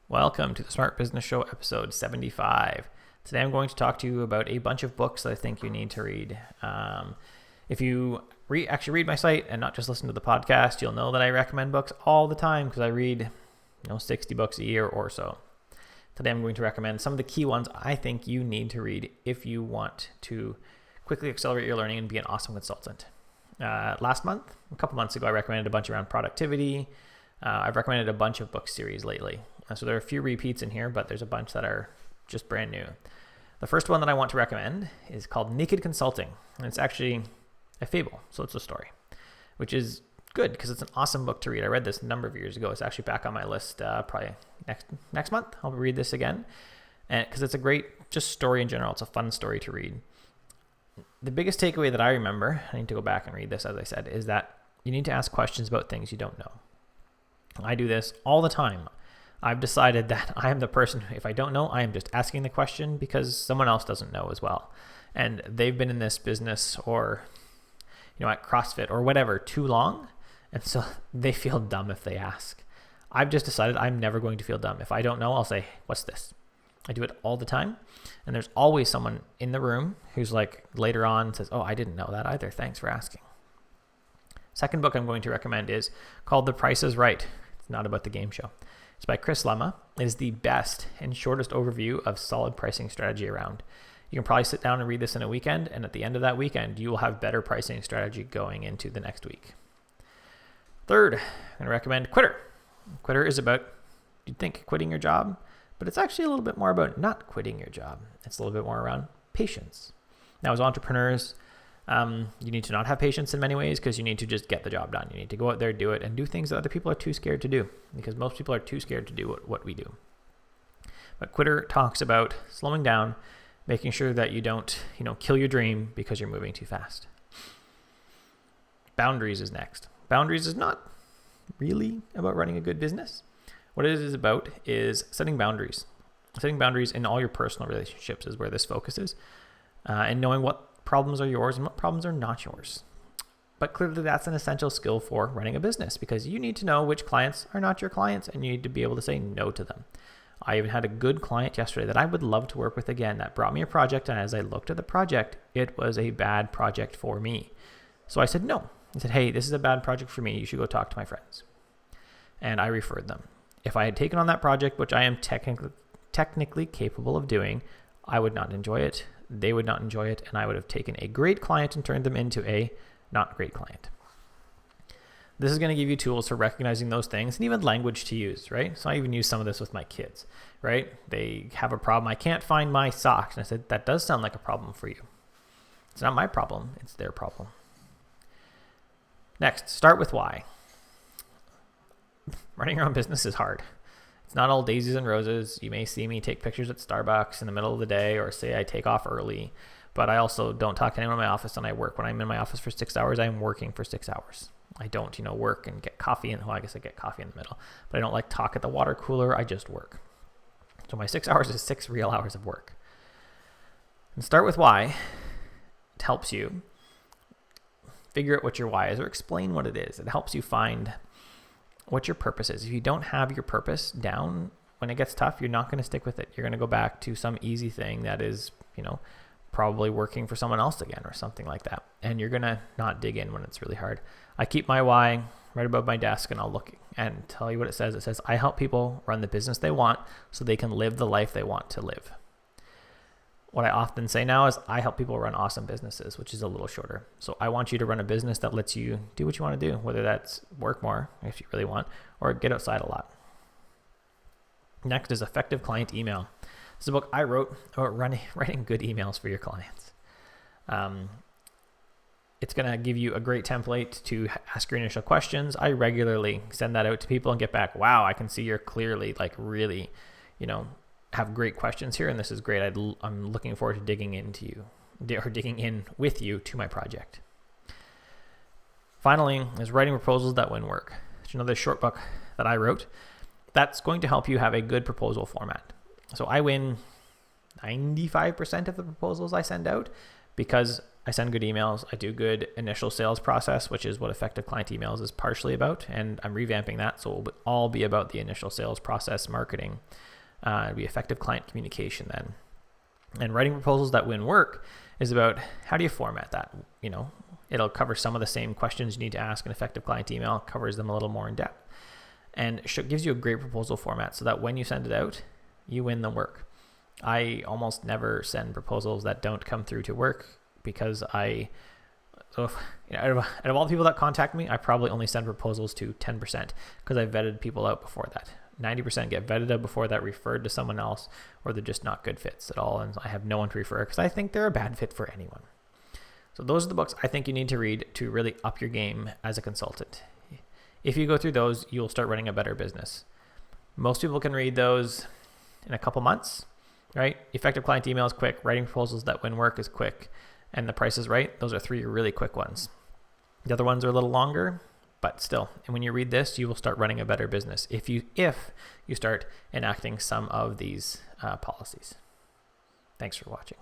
Welcome to the Smart Business Show, episode 75. Today I'm going to talk to you about a bunch of books that I think you need to read. If you actually read my site and not just listen to the podcast, you'll know that I recommend books all the time because I read 60 books a year or so. Today I'm going to recommend some of the key ones I think you need to read if you want to quickly accelerate your learning and be an awesome consultant. A couple months ago, I recommended a bunch around productivity. I've recommended a bunch of book series lately. So there are a few repeats in here, but there's a bunch that are just brand new. The first one that I want to recommend is called Naked Consulting. And it's actually a fable, so it's a story, which is good because it's an awesome book to read. I read this a number of years ago. It's actually back on my list probably next month. I'll read this again because it's a great just story in general. It's a fun story to read. The biggest takeaway that I remember, I need to go back and read this, as I said, is that you need to ask questions about things you don't know. I do this all the time. I've decided that I am the person who, if I don't know, I am just asking the question because someone else doesn't know as well. And they've been in this business or, at CrossFit or whatever too long. And so they feel dumb if they ask. I've just decided I'm never going to feel dumb. If I don't know, I'll say, what's this? I do it all the time. And there's always someone in the room who's like later on says, oh, I didn't know that either. Thanks for asking. Second book I'm going to recommend is called The Price is Right. It's not about the game show. It's by Chris Lema. It is the best and shortest overview of solid pricing strategy around. You can probably sit down and read this in a weekend, and at the end of that weekend, you will have better pricing strategy going into the next week. Third, I'm going to recommend Quitter. Quitter is about, you'd think, quitting your job, but it's actually a little bit more about not quitting your job. It's a little bit more around patience. Now, as entrepreneurs, you need to not have patience in many ways because you need to just get the job done. You need to go out there, do it, and do things that other people are too scared to do because most people are too scared to do what we do. But Quitter talks about slowing down, making sure that you don't, kill your dream because you're moving too fast. Boundaries is next. Boundaries is not really about running a good business. What it is about is setting boundaries. Setting boundaries in all your personal relationships is where this focuses, and knowing what problems are yours and what problems are not yours. But clearly that's an essential skill for running a business because you need to know which clients are not your clients and you need to be able to say no to them. I even had a good client yesterday that I would love to work with again that brought me a project, and as I looked at the project, it was a bad project for me. So I said no. I said, hey, this is a bad project for me. You should go talk to my friends. And I referred them. If I had taken on that project, which I am technically capable of doing, I would not enjoy it. They would not enjoy it, and I would have taken a great client and turned them into a not great client. This is going to give you tools for recognizing those things and even language to use, right? So I even use some of this with my kids, right? They have a problem. I can't find my socks. And I said, that does sound like a problem for you. It's not my problem. It's their problem. Next, start with why. Running your own business is hard. It's not all daisies and roses. You may see me take pictures at Starbucks in the middle of the day or say I take off early, but I also don't talk to anyone in my office and I work. When I'm in my office for 6 hours, I'm working for 6 hours. I don't, work and get coffee. I guess I get coffee in the middle, but I don't like talk at the water cooler. I just work. So my 6 hours is 6 real hours of work. And start with why. It helps you figure out what your why is or explain what it is. It helps you find what your purpose is. If you don't have your purpose down, when it gets tough, you're not going to stick with it. You're going to go back to some easy thing that is, probably working for someone else again or something like that. And you're going to not dig in when it's really hard. I keep my why right above my desk and I'll look and tell you what it says. It says, I help people run the business they want so they can live the life they want to live. What I often say now is I help people run awesome businesses, which is a little shorter. So I want you to run a business that lets you do what you want to do, whether that's work more if you really want, or get outside a lot. Next is Effective Client Email. This is a book I wrote about writing good emails for your clients. It's going to give you a great template to ask your initial questions. I regularly send that out to people and get back, wow, I can see you're clearly really, have great questions here, and this is great. I'm looking forward to digging in with you to my project. Finally, is Writing Proposals That Win Work. It's another short book that I wrote that's going to help you have a good proposal format. So I win 95% of the proposals I send out because I send good emails. I do good initial sales process, which is what effective client emails is partially about. And I'm revamping that. So it will all be about the initial sales process, marketing, it'll be effective client communication then. And writing proposals that win work is about how do you format that? It'll cover some of the same questions you need to ask an effective client email, covers them a little more in depth, and gives you a great proposal format so that when you send it out, you win the work. I almost never send proposals that don't come through to work because out of all the people that contact me, I probably only send proposals to 10% because I vetted people out before that. 90% get vetted out before that, referred to someone else, or they're just not good fits at all. And I have no one to refer because I think they're a bad fit for anyone. So those are the books I think you need to read to really up your game as a consultant. If you go through those, you'll start running a better business. Most people can read those in a couple months, right? Effective client email is quick. Writing proposals that win work is quick. And The Price is Right. Those are 3 really quick ones. The other ones are a little longer, but still. And when you read this, you will start running a better business if you start enacting some of these policies. Thanks for watching.